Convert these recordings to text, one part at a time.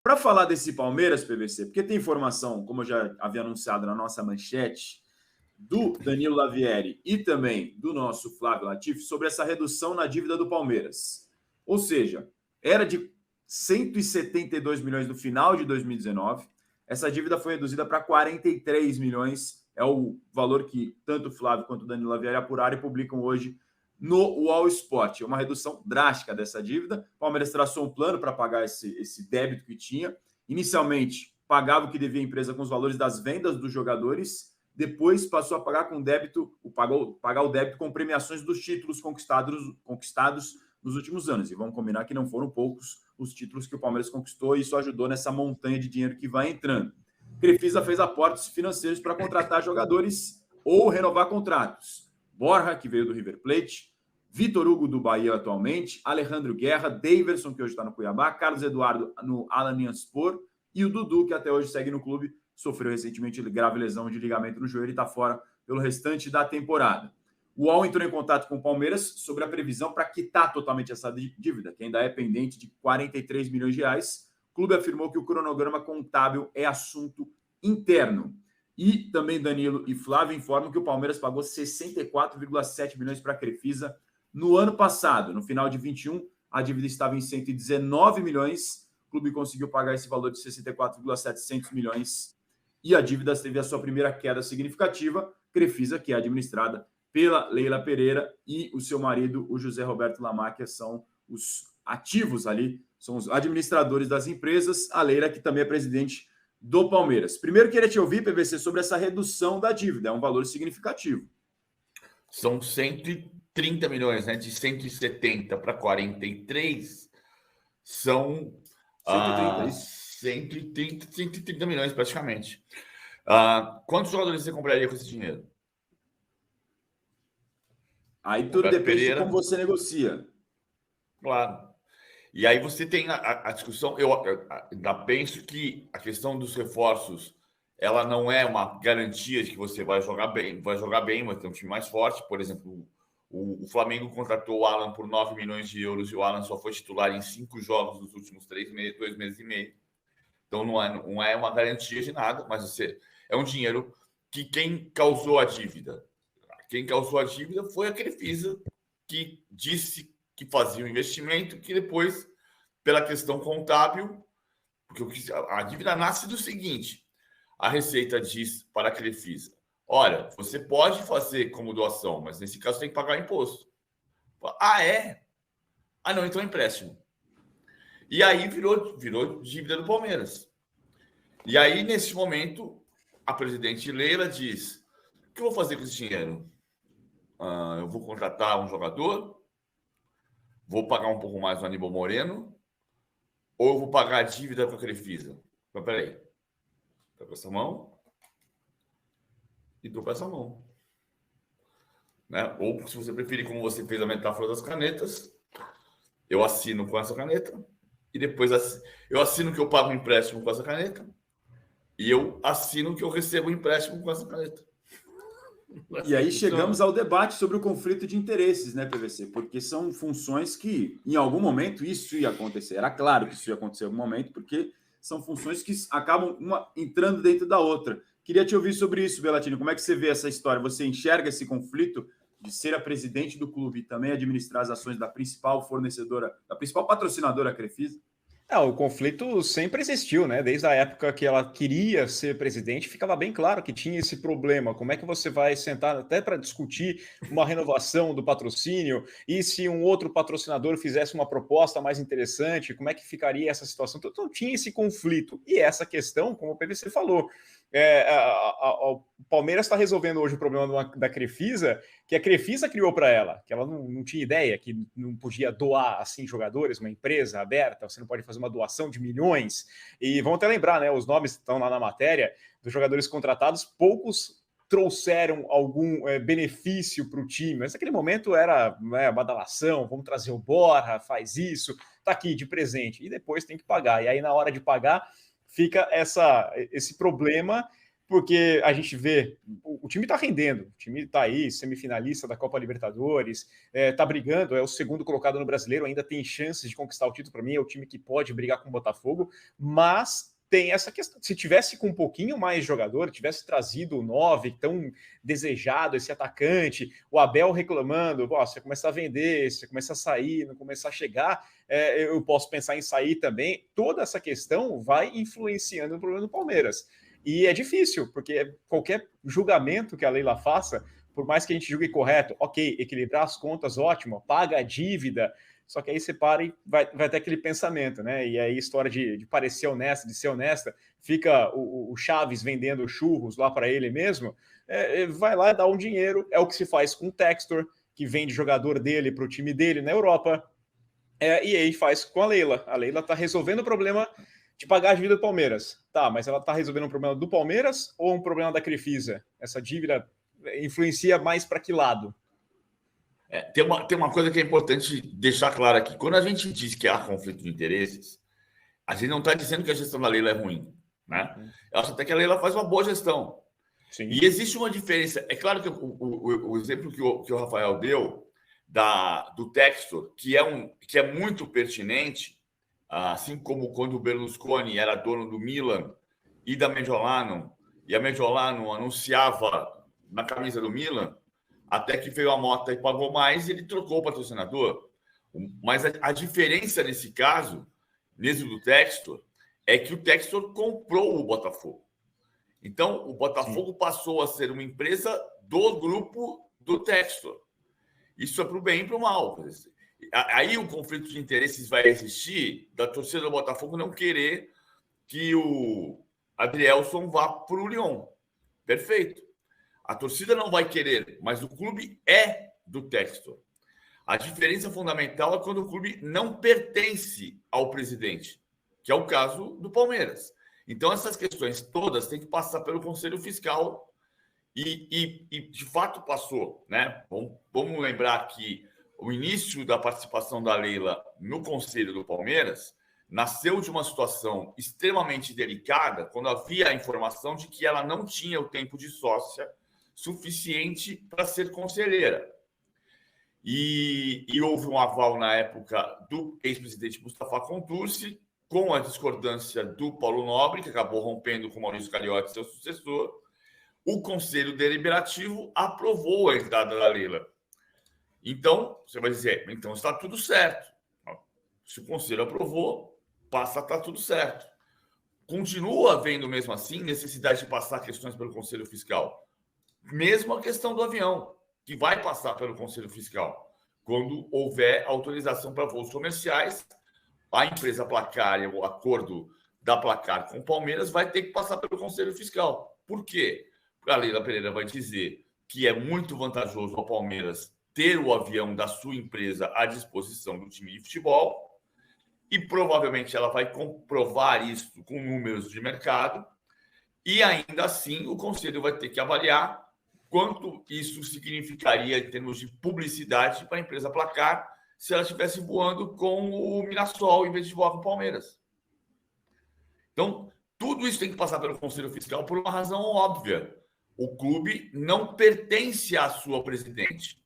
Para falar desse Palmeiras, PVC, porque tem informação, como eu já havia anunciado na nossa manchete, do Danilo Lavieri e também do nosso Flávio Latifi sobre essa redução na dívida do Palmeiras. Ou seja, era de 172 milhões no final de 2019, essa dívida foi reduzida para 43 milhões, é o valor que tanto o Flávio quanto o Danilo Lavieri apuraram e publicam hoje no All Sport. É uma redução drástica dessa dívida. O Palmeiras traçou um plano para pagar esse débito que tinha. Inicialmente, pagava o que devia a empresa com os valores das vendas dos jogadores, depois passou a pagar com débito, pagar o débito com premiações dos títulos conquistados nos últimos anos. E vamos combinar que não foram poucos os títulos que o Palmeiras conquistou e isso ajudou nessa montanha de dinheiro que vai entrando. Crefisa fez aportes financeiros para contratar jogadores ou renovar contratos. Borja, que veio do River Plate, Vitor Hugo, do Bahia atualmente, Alejandro Guerra, Daverson, que hoje está no Cuiabá, Carlos Eduardo no Alanyaspor e o Dudu, que até hoje segue no clube, sofreu recentemente grave lesão de ligamento no joelho e está fora pelo restante da temporada. O UOL entrou em contato com o Palmeiras sobre a previsão para quitar totalmente essa dívida, que ainda é pendente de 43 milhões de reais. O clube afirmou que o cronograma contábil é assunto interno. E também Danilo e Flávio informam que o Palmeiras pagou 64,7 milhões para a Crefisa no ano passado. No final de 21, a dívida estava em 119 milhões. O clube conseguiu pagar esse valor de 64,700 milhões e a dívida teve a sua primeira queda significativa. Crefisa, que é administrada pela Leila Pereira, e o seu marido, o José Roberto Lamáquia, são os ativos ali, são os administradores das empresas. A Leila, que também é presidente do Palmeiras. Primeiro, queria te ouvir, PVC, sobre essa redução da dívida. É um valor significativo. São 130 milhões, né? De 170 para 43, são 130 milhões praticamente. Quantos jogadores você compraria com esse dinheiro? Aí tudo Roberto depende Pereira, de como você negocia. Claro. E aí você tem a discussão. Eu ainda penso que a questão dos reforços, ela não é uma garantia de que você vai jogar bem, mas tem um time mais forte. Por exemplo, o Flamengo contratou o Alan por 9 milhões de euros e o Alan só foi titular em 5 jogos nos últimos 2 meses e meio. Então não é uma garantia de nada, mas é um dinheiro que quem causou a dívida foi a Crefisa, que disse que fazia o investimento, que depois, pela questão contábil, porque a dívida nasce do seguinte: a Receita diz para a Crefisa: olha, você pode fazer como doação, mas nesse caso tem que pagar imposto. Ah, é? Ah, não, então é empréstimo. E aí virou dívida do Palmeiras. E aí, nesse momento, a presidente Leila diz: o que eu vou fazer com esse dinheiro? Eu vou contratar um jogador, vou pagar um pouco mais no Aníbal Moreno, ou eu vou pagar a dívida com a Crefisa? Mas peraí, tô com essa mão e tô com essa mão. Né? Ou, se você preferir, como você fez a metáfora das canetas, eu assino com essa caneta e depois eu assino que eu pago um empréstimo com essa caneta e eu assino que eu recebo um empréstimo com essa caneta. E aí chegamos ao debate sobre o conflito de interesses, né, PVC? Porque são funções que, em algum momento, isso ia acontecer. Era claro que isso ia acontecer em algum momento, porque são funções que acabam uma entrando dentro da outra. Queria te ouvir sobre isso, Bellatini. Como é que você vê essa história? Você enxerga esse conflito de ser a presidente do clube e também administrar as ações da principal fornecedora, da principal patrocinadora, a Crefisa? O conflito sempre existiu, né? Desde a época que ela queria ser presidente, ficava bem claro que tinha esse problema. Como é que você vai sentar até para discutir uma renovação do patrocínio? E se um outro patrocinador fizesse uma proposta mais interessante, como é que ficaria essa situação? Então tinha esse conflito. E essa questão, como o PVC falou, o Palmeiras está resolvendo hoje o problema da Crefisa, que a Crefisa criou para ela, que ela não tinha ideia que não podia doar assim jogadores, uma empresa aberta, você não pode fazer uma doação de milhões. E vamos até lembrar, né, os nomes que estão lá na matéria dos jogadores contratados, poucos trouxeram algum benefício para o time, mas naquele momento era badalação, vamos trazer o Borja, faz isso, tá aqui de presente, e depois tem que pagar, e aí na hora de pagar fica esse problema, porque a gente vê, o time está rendendo, o time está aí, semifinalista da Copa Libertadores, está brigando, é o segundo colocado no Brasileiro, ainda tem chances de conquistar o título. Para mim é o time que pode brigar com o Botafogo, mas tem essa questão, se tivesse com um pouquinho mais de jogador, tivesse trazido o 9 tão desejado, esse atacante, o Abel reclamando, você começar a vender, você começar a sair, não começar a chegar, eu posso pensar em sair também. Toda essa questão vai influenciando no problema do Palmeiras. E é difícil, porque qualquer julgamento que a Leila faça, por mais que a gente julgue correto, ok, equilibrar as contas, ótimo, paga a dívida, só que aí você para e vai ter aquele pensamento, né? E aí, história de parecer honesta, de ser honesta, fica o Chaves vendendo churros lá para ele mesmo, vai lá dar um dinheiro, é o que se faz com o Textor, que vende jogador dele para o time dele na Europa, e aí faz com a Leila. A Leila está resolvendo o problema de pagar a dívida do Palmeiras. Tá, mas ela está resolvendo um problema do Palmeiras ou um problema da Crefisa? Essa dívida influencia mais para que lado? Tem uma coisa que é importante deixar claro aqui. Quando a gente diz que há conflito de interesses, a gente não está dizendo que a gestão da Leila é ruim, né? Eu acho até que a Leila faz uma boa gestão. Sim. E existe uma diferença. É claro que o exemplo que o Rafael deu do Textor, que é muito pertinente, assim como quando o Berlusconi era dono do Milan e da Mediolanum, e a Mediolanum anunciava na camisa do Milan, até que veio a Mota e pagou mais, e ele trocou o patrocinador. Mas a diferença nesse caso, mesmo do Textor, é que o Textor comprou o Botafogo. Então, o Botafogo passou a ser uma empresa do grupo do Textor. Isso é para o bem e para o mal. Aí o conflito de interesses vai existir da torcida do Botafogo não querer que o Adrielson vá para o Lyon. Perfeito. A torcida não vai querer, mas o clube é do Textor. A diferença fundamental é quando o clube não pertence ao presidente, que é o caso do Palmeiras. Então, essas questões todas têm que passar pelo Conselho Fiscal e de fato passou, né? Vamos lembrar que o início da participação da Leila no Conselho do Palmeiras nasceu de uma situação extremamente delicada, quando havia a informação de que ela não tinha o tempo de sócia suficiente para ser conselheira. E houve um aval na época do ex-presidente Mustafa Contursi, com a discordância do Paulo Nobre, que acabou rompendo com Maurício Gagliotti, seu sucessor. O Conselho Deliberativo aprovou a entrada da Leila. Então, você vai dizer, então está tudo certo. Se o Conselho aprovou, passa a estar tudo certo. Continua havendo, mesmo assim, necessidade de passar questões pelo Conselho Fiscal. Mesmo a questão do avião, que vai passar pelo Conselho Fiscal. Quando houver autorização para voos comerciais, a empresa Placar, o acordo da Placar com o Palmeiras, vai ter que passar pelo Conselho Fiscal. Por quê? Porque a Leila Pereira vai dizer que é muito vantajoso ao Palmeiras ter o avião da sua empresa à disposição do time de futebol, e provavelmente ela vai comprovar isso com números de mercado, e ainda assim o Conselho vai ter que avaliar quanto isso significaria em termos de publicidade para a empresa Placar se ela estivesse voando com o Mirassol em vez de voar com o Palmeiras. Então, tudo isso tem que passar pelo Conselho Fiscal por uma razão óbvia. O clube não pertence à sua presidente.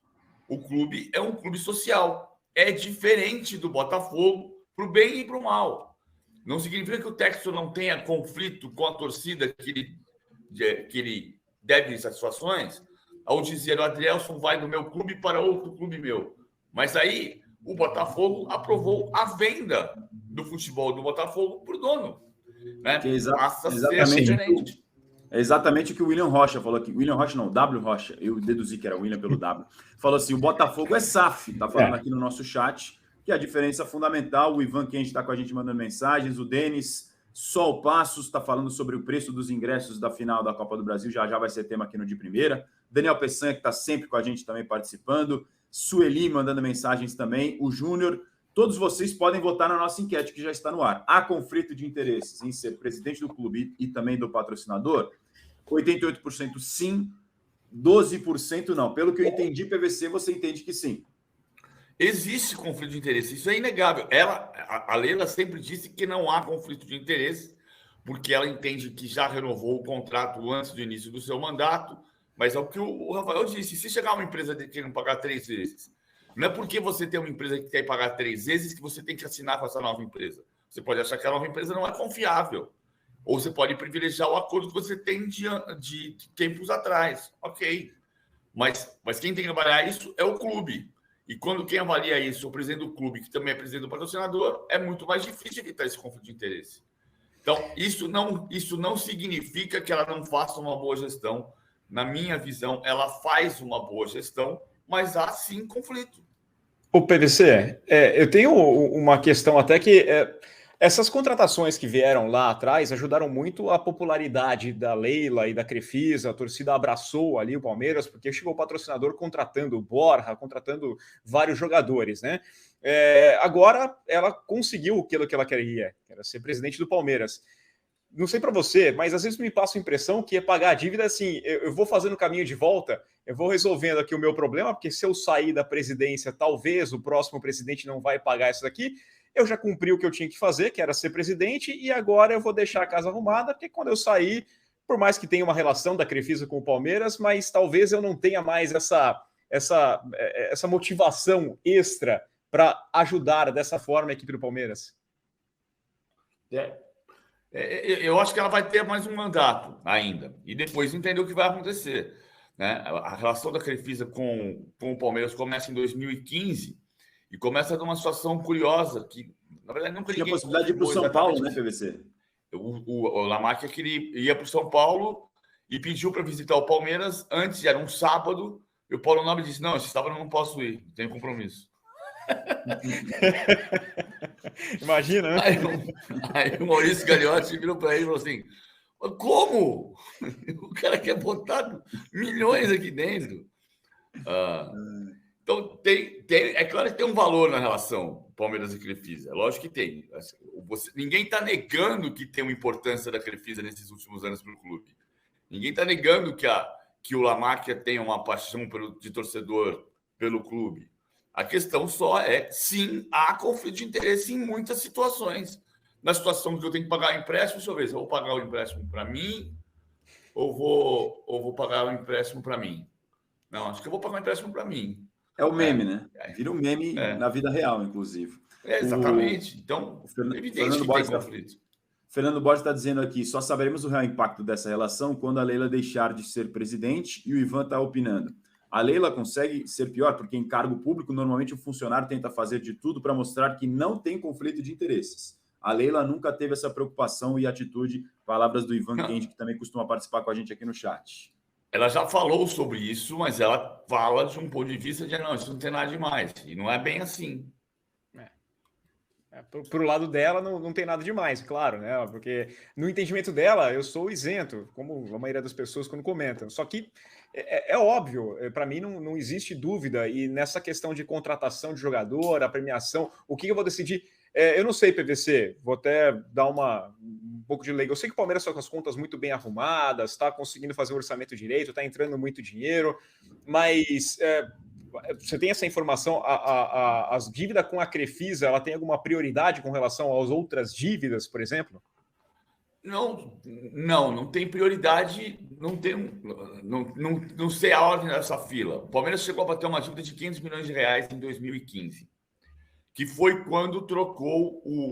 O clube é um clube social. É diferente do Botafogo, para o bem e para o mal. Não significa que o Textor não tenha conflito com a torcida que ele deve satisfações ao dizer o Adrielson vai do meu clube para outro clube meu. Mas aí o Botafogo aprovou a venda do futebol do Botafogo para o dono. Né? Passa a ser diferente. É exatamente o que o William Rocha falou aqui. William Rocha não, W Rocha. Eu deduzi que era William pelo W. Falou assim, o Botafogo é SAF. Está falando aqui no nosso chat. Que é a diferença fundamental. O Ivan Quente está com a gente mandando mensagens. O Denis Sol Passos está falando sobre o preço dos ingressos da final da Copa do Brasil. Já vai ser tema aqui no De Primeira. Daniel Peçanha, que está sempre com a gente também participando. Sueli mandando mensagens também. O Júnior. Todos vocês podem votar na nossa enquete que já está no ar. Há conflito de interesses em ser presidente do clube e também do patrocinador? 88% sim, 12% não. Pelo que eu entendi, PVC, você entende que sim. Existe conflito de interesse, isso é inegável. A Leila sempre disse que não há conflito de interesse, porque ela entende que já renovou o contrato antes do início do seu mandato, mas é o que o Rafael disse, se chegar uma empresa querendo pagar 3 vezes, não é porque você tem uma empresa que quer pagar 3 vezes que você tem que assinar com essa nova empresa. Você pode achar que a nova empresa não é confiável, ou você pode privilegiar o acordo que você tem de tempos atrás, ok. Mas quem tem que avaliar isso é o clube. E quando quem avalia isso, o presidente do clube, que também é presidente do patrocinador, é muito mais difícil evitar esse conflito de interesse. Então, isso não significa que ela não faça uma boa gestão. Na minha visão, ela faz uma boa gestão, mas há sim conflito. O PVC, eu tenho uma questão até que essas contratações que vieram lá atrás ajudaram muito a popularidade da Leila e da Crefisa. A torcida abraçou ali o Palmeiras, porque chegou o patrocinador contratando o Borja, contratando vários jogadores, né? Agora ela conseguiu aquilo que ela queria, que era ser presidente do Palmeiras. Não sei para você, mas às vezes me passa a impressão que pagar a dívida assim, eu vou fazendo o caminho de volta, eu vou resolvendo aqui o meu problema, porque se eu sair da presidência, talvez o próximo presidente não vai pagar isso daqui. Eu já cumpri o que eu tinha que fazer, que era ser presidente, e agora eu vou deixar a casa arrumada, porque quando eu sair, por mais que tenha uma relação da Crefisa com o Palmeiras, mas talvez eu não tenha mais essa motivação extra para ajudar dessa forma a equipe do Palmeiras. Eu acho que ela vai ter mais um mandato ainda, e depois entender o que vai acontecer. Né? A relação da Crefisa com o Palmeiras começa em 2015 e começa numa situação curiosa que, na verdade, nunca tinha a possibilidade de ir para o São Paulo, né, PVC? O Lamarck ia para o São Paulo e pediu para visitar o Palmeiras. Antes, era um sábado, e o Paulo Nobre disse, não, esse sábado eu não posso ir, tenho compromisso. Imagina, né? Aí o Maurício Gagliotti virou para ele e falou assim, como? O cara quer botar milhões aqui dentro. Então, é claro que tem um valor na relação Palmeiras e Crefisa. Lógico que tem. Ninguém está negando que tem uma importância da Crefisa nesses últimos anos para o clube. Ninguém está negando que o Lamarck tem uma paixão de torcedor pelo clube. A questão só é, sim, há conflito de interesse em muitas situações. Na situação que eu tenho que pagar o empréstimo, deixa eu ver se eu vou pagar o empréstimo para mim ou vou pagar o empréstimo para mim. Não, acho que eu vou pagar o empréstimo para mim. É o meme, né? Vira um meme na vida real, inclusive. Exatamente. Então, evidente que tem conflito. Fernando Borges está dizendo aqui, só saberemos o real impacto dessa relação quando a Leila deixar de ser presidente, e o Ivan está opinando. A Leila consegue ser pior, porque em cargo público, normalmente o funcionário tenta fazer de tudo para mostrar que não tem conflito de interesses. A Leila nunca teve essa preocupação e atitude, palavras do Ivan Kendi, que também costuma participar com a gente aqui no chat. Ela já falou sobre isso, mas ela fala de um ponto de vista de, não, isso não tem nada demais. E não é bem assim. Pro lado dela, não tem nada demais, claro, né? Porque no entendimento dela, eu sou isento, como a maioria das pessoas quando comentam. Só que é óbvio, para mim não existe dúvida. E nessa questão de contratação de jogador, a premiação, o que eu vou decidir? Eu não sei, PVC, vou até dar um pouco de leigo. Eu sei que o Palmeiras está com as contas muito bem arrumadas, está conseguindo fazer o orçamento direito, está entrando muito dinheiro, mas você tem essa informação? As dívidas com a Crefisa, ela tem alguma prioridade com relação às outras dívidas, por exemplo? Não tem prioridade, não sei a ordem dessa fila. O Palmeiras chegou a bater uma dívida de 500 milhões de reais em 2015. Que foi quando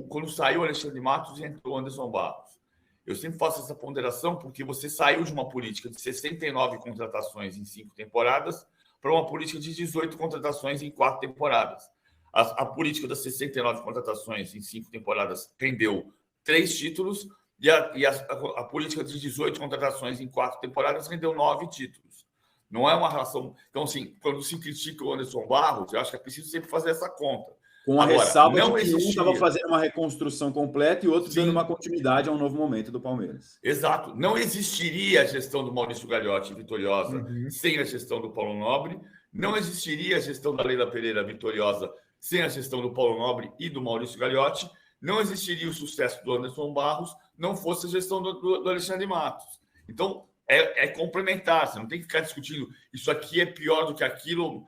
quando saiu o Alexandre Matos e entrou o Anderson Barros. Eu sempre faço essa ponderação porque você saiu de uma política de 69 contratações em 5 temporadas para uma política de 18 contratações em 4 temporadas. A política das 69 contratações em 5 temporadas rendeu 3 títulos e a política de 18 contratações em 4 temporadas rendeu 9 títulos. Não é uma relação... Então, assim, quando se critica o Anderson Barros, eu acho que é preciso sempre fazer essa conta. Com a ressalva de que um estava fazendo uma reconstrução completa e outro dando uma continuidade a um novo momento do Palmeiras. Exato. Não existiria a gestão do Maurício Gagliotti vitoriosa sem a gestão do Paulo Nobre. Não existiria a gestão da Leila Pereira vitoriosa sem a gestão do Paulo Nobre e do Maurício Gagliotti. Não existiria o sucesso do Anderson Barros não fosse a gestão do Alexandre Matos. Então, é complementar. Você não tem que ficar discutindo isso aqui é pior do que aquilo.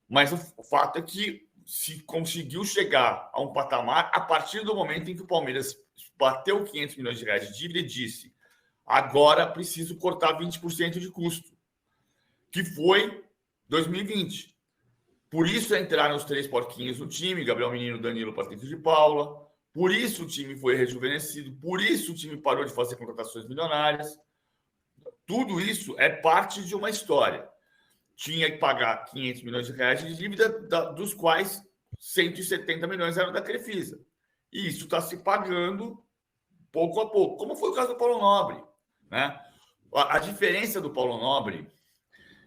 Mas o fato é que se conseguiu chegar a um patamar a partir do momento em que o Palmeiras bateu 500 milhões de reais de dívida e disse: agora preciso cortar 20% de custo, que foi 2020. Por isso entraram os 3 porquinhos no time, Gabriel Menino, Danilo, Patrick de Paula. Por isso o time foi rejuvenescido, por isso o time parou de fazer contratações milionárias. Tudo isso é parte de uma história. Tinha que pagar 500 milhões de reais de dívida, dos quais 170 milhões eram da Crefisa. E isso está se pagando pouco a pouco, como foi o caso do Paulo Nobre, né? A diferença do Paulo Nobre,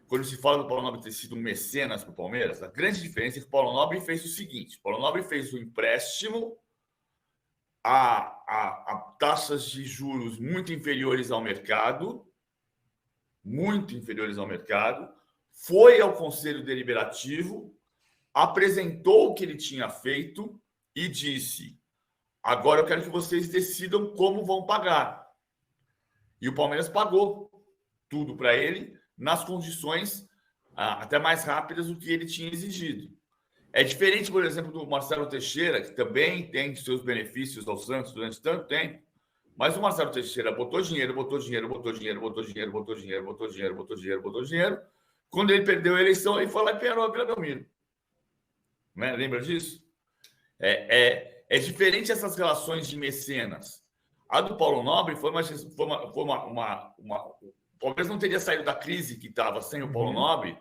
quando se fala do Paulo Nobre ter sido um mecenas para o Palmeiras, a grande diferença é que o Paulo Nobre fez o seguinte: o Paulo Nobre fez um empréstimo a taxas de juros muito inferiores ao mercado, foi ao Conselho Deliberativo, apresentou o que ele tinha feito e disse: agora eu quero que vocês decidam como vão pagar. E o Palmeiras pagou tudo para ele nas condições até mais rápidas do que ele tinha exigido. É diferente, por exemplo, do Marcelo Teixeira, que também tem seus benefícios ao Santos durante tanto tempo, mas o Marcelo Teixeira botou dinheiro. Quando ele perdeu a eleição, ele foi lá e perou a Belmiro. Né? Lembra disso? É diferente essas relações de mecenas. A do Paulo Nobre foi uma o Palmeiras não teria saído da crise que estava sem o Paulo Nobre,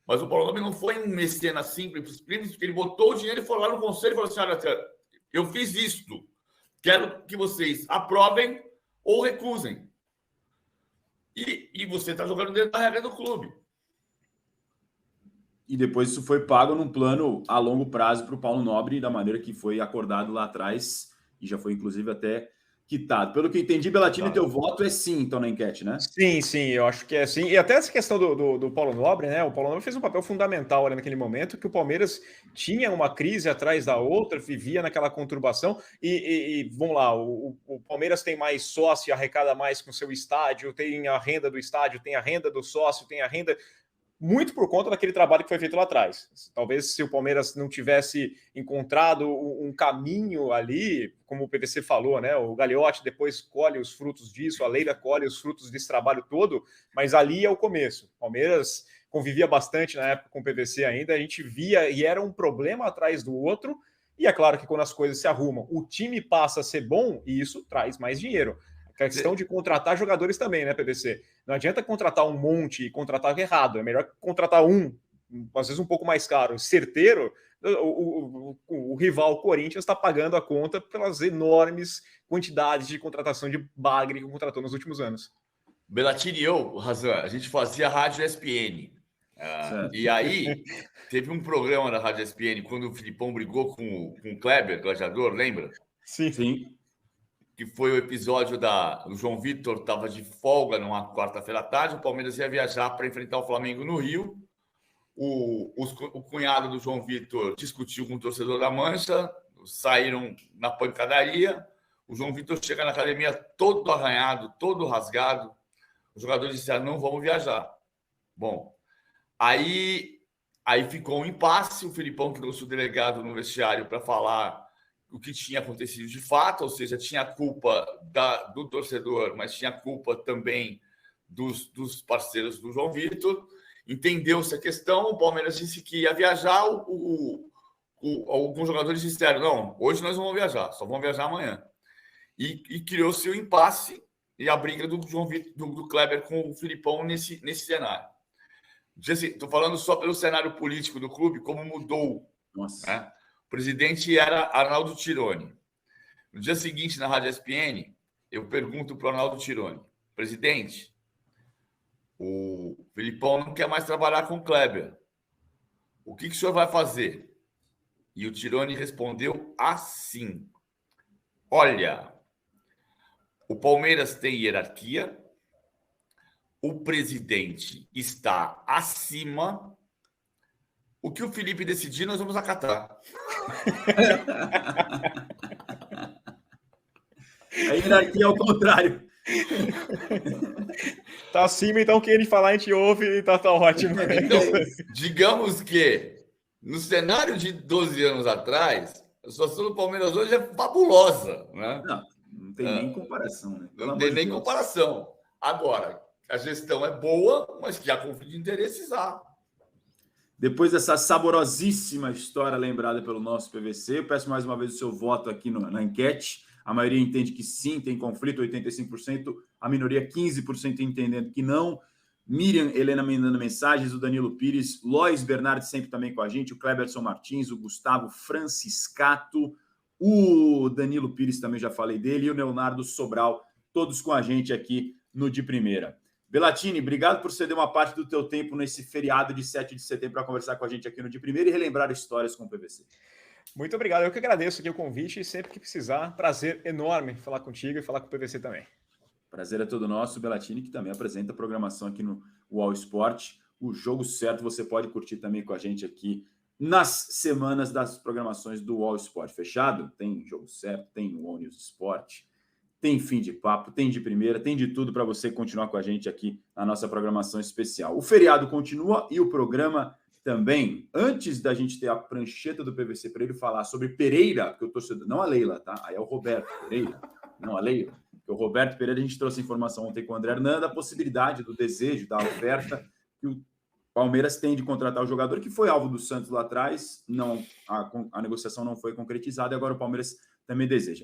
mas o Paulo Nobre não foi um mecenas simples, porque ele botou o dinheiro e foi lá no conselho e falou assim: olha, eu fiz isto, quero que vocês aprovem ou recusem. E você está jogando dentro da regra do clube. E depois isso foi pago num plano a longo prazo para o Paulo Nobre, da maneira que foi acordado lá atrás, e já foi, inclusive, até quitado. Pelo que eu entendi, Bellatini, teu voto é sim, então, na enquete, né? Sim, eu acho que é sim. E até essa questão do Paulo Nobre, né? O Paulo Nobre fez um papel fundamental ali naquele momento, que o Palmeiras tinha uma crise atrás da outra, vivia naquela conturbação, e vamos lá, o Palmeiras tem mais sócio, arrecada mais com o seu estádio, tem a renda do estádio, tem a renda do sócio, tem a renda... muito por conta daquele trabalho que foi feito lá atrás. Talvez se o Palmeiras não tivesse encontrado um caminho ali, como o PVC falou, né? O Gagliotti depois colhe os frutos disso, a Leila colhe os frutos desse trabalho todo, mas ali é o começo. O Palmeiras convivia bastante na época com o PVC ainda, a gente via e era um problema atrás do outro, e é claro que quando as coisas se arrumam, o time passa a ser bom e isso traz mais dinheiro. A questão de contratar jogadores também, né, PVC? Não adianta contratar um monte e contratar errado. É melhor contratar um, às vezes um pouco mais caro, certeiro. O rival Corinthians está pagando a conta pelas enormes quantidades de contratação de bagre que contratou nos últimos anos. Bellatini e eu, Razan, a gente fazia rádio ESPN. E aí, teve um programa na rádio ESPN quando o Filipão brigou com o Kleber, gladiador, lembra? Sim. Que foi o episódio o João Vitor estava de folga numa quarta-feira à tarde, o Palmeiras ia viajar para enfrentar o Flamengo no Rio. O cunhado do João Vitor discutiu com o torcedor da Mancha, saíram na pancadaria. O João Vitor chega na academia todo arranhado, todo rasgado. Os jogadores disseram: não vamos viajar. Bom, aí ficou um impasse. O Filipão trouxe o delegado no vestiário para falar o que tinha acontecido de fato, ou seja, tinha a culpa do torcedor, mas tinha a culpa também dos parceiros do João Vitor. Entendeu-se a questão, o Palmeiras disse que ia viajar, alguns jogadores disseram: não, hoje nós não vamos viajar, só vamos viajar amanhã. E criou-se o impasse e a briga do João Vitor, do Kleber com o Filipão nesse cenário. Estou falando só pelo cenário político do clube, como mudou. Nossa. Né? O presidente era Arnaldo Tironi. No dia seguinte, na Rádio ESPN, eu pergunto para o Arnaldo Tironi: presidente, o Filipão não quer mais trabalhar com o Kleber. O que o senhor vai fazer? E o Tironi respondeu assim: olha, o Palmeiras tem hierarquia, o presidente está acima. O que o Felipe decidir, nós vamos acatar. A hierarquia é o contrário. Tá acima, então o que ele falar a gente ouve e tá ótimo. Então, digamos que no cenário de 12 anos atrás, a situação do Palmeiras hoje é fabulosa, né? Não, Não tem nem comparação, né? Não tem nem comparação. Agora, a gestão é boa, mas que há conflito de interesses há. Depois dessa saborosíssima história lembrada pelo nosso PVC, eu peço mais uma vez o seu voto aqui na enquete. A maioria entende que sim, tem conflito, 85%. A minoria, 15%, entendendo que não. Miriam Helena mandando mensagens, o Danilo Pires, Lois Bernardi sempre também com a gente, o Cleberson Martins, o Gustavo Franciscato, o Danilo Pires também já falei dele, e o Leonardo Sobral, todos com a gente aqui no De Primeira. Belatini, obrigado por ceder uma parte do teu tempo nesse feriado de 7 de setembro para conversar com a gente aqui no De Primeira e relembrar histórias com o PVC. Muito obrigado, eu que agradeço aqui o convite e sempre que precisar, prazer enorme falar contigo e falar com o PVC também. Prazer é todo nosso, Belatini, que também apresenta a programação aqui no UOL Sport. O Jogo Certo você pode curtir também com a gente aqui nas semanas das programações do UOL Sport. Fechado? Tem Jogo Certo, tem UOL News Sport, tem Fim de Papo, tem De Primeira, tem de tudo para você continuar com a gente aqui na nossa programação especial. O feriado continua e o programa também. Antes da gente ter a prancheta do PVC para ele falar sobre Pereira, porque eu torcedor, não a Leila, tá? Aí é o Roberto Pereira, não a Leila. Porque o Roberto Pereira, a gente trouxe informação ontem com o André Hernan da possibilidade, do desejo, da oferta que o Palmeiras tem de contratar o jogador, que foi alvo do Santos lá atrás. Não, a negociação não foi concretizada e agora o Palmeiras também deseja.